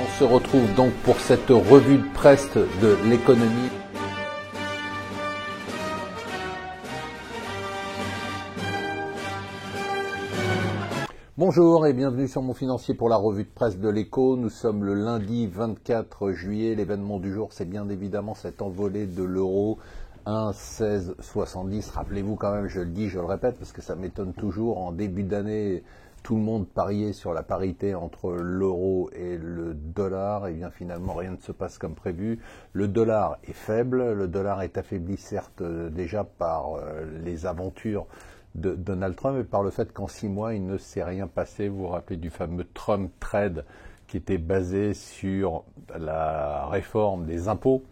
On se retrouve donc pour cette revue de presse de l'économie. Bonjour et bienvenue sur Mon Financier pour la revue de presse de l'Écho. Nous sommes le lundi 24 juillet. L'événement du jour, c'est bien évidemment cette envolée de l'euro 1,1670. Rappelez-vous quand même, je le dis, je le répète, parce que ça m'étonne toujours. En début d'année, tout le monde pariait sur la parité entre l'euro et le dollar. Et bien finalement, rien ne se passe comme prévu. Le dollar est faible. Le dollar est affaibli, certes, déjà par les aventures de Donald Trump et par le fait qu'en 6 mois, il ne s'est rien passé. Vous vous rappelez du fameux Trump Trade qui était basé sur la réforme des impôts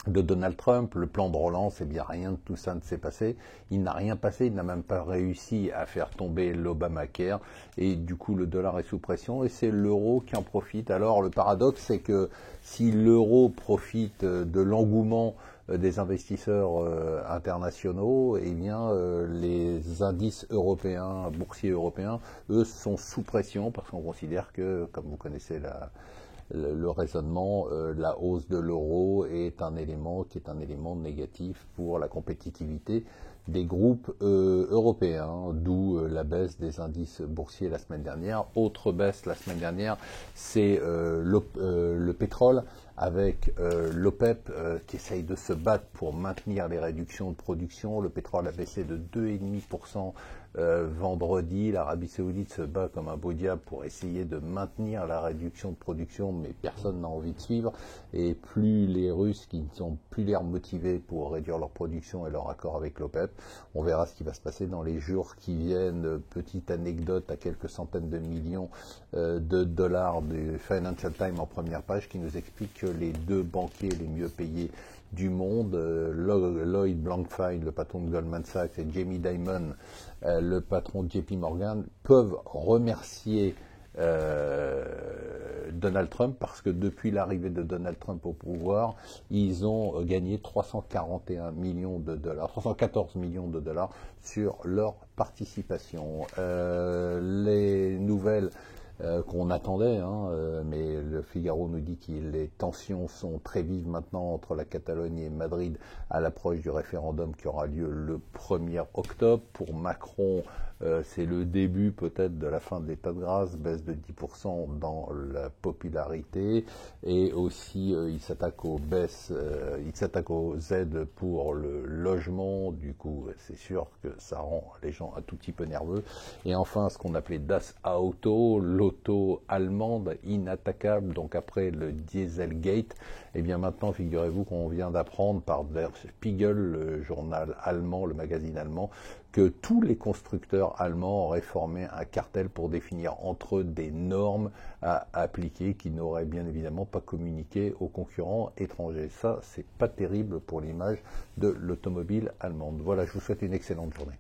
de Donald Trump, le plan de relance, eh bien rien de tout ça ne s'est passé. Il n'a rien passé, il n'a même pas réussi à faire tomber l'Obamacare et du coup le dollar est sous pression et c'est l'euro qui en profite. Alors le paradoxe c'est que si l'euro profite de l'engouement des investisseurs internationaux, eh bien les indices européens, boursiers européens, eux sont sous pression parce qu'on considère que, comme vous connaissez le raisonnement, la hausse de l'euro est un élément qui est un élément négatif pour la compétitivité des groupes européens, d'où la baisse des indices boursiers la semaine dernière. Autre baisse la semaine dernière, c'est le pétrole avec l'OPEP qui essaye de se battre pour maintenir les réductions de production. Le pétrole a baissé de 2,5% vendredi. L'Arabie Saoudite se bat comme un beau diable pour essayer de maintenir la réduction de production, mais personne n'a envie de suivre. Et plus les Russes, qui ne sont plus l'air motivés pour réduire leur production et leur accord avec l'OPEP, on verra ce qui va se passer dans les jours qui viennent. Petite anecdote à quelques centaines de millions de dollars du Financial Times en première page qui nous explique que les deux banquiers les mieux payés du monde, Lloyd Blankfein, le patron de Goldman Sachs, et Jamie Dimon, le patron de JP Morgan, peuvent remercier Donald Trump parce que depuis l'arrivée de Donald Trump au pouvoir, ils ont gagné 341 millions de dollars, 314 millions de dollars sur leur participation. Les nouvelles qu'on attendait, mais le Figaro nous dit que les tensions sont très vives maintenant entre la Catalogne et Madrid à l'approche du référendum qui aura lieu le 1er octobre. Pour Macron, c'est le début peut-être de la fin de l'état de grâce, baisse de 10% dans la popularité, et aussi il s'attaque aux baisses, il s'attaque aux aides pour le logement. Du coup, c'est sûr que ça rend les gens un tout petit peu nerveux. Et enfin, ce qu'on appelait Das Auto, l'auto allemande inattaquable, donc après le Dieselgate, et bien maintenant, figurez-vous qu'on vient d'apprendre par Der Spiegel, le journal allemand, le magazine allemand, que tous les constructeurs allemands auraient formé un cartel pour définir entre eux des normes à appliquer qui n'auraient bien évidemment pas communiqué aux concurrents étrangers. Ça, c'est pas terrible pour l'image de l'automobile allemande. Voilà, je vous souhaite une excellente journée.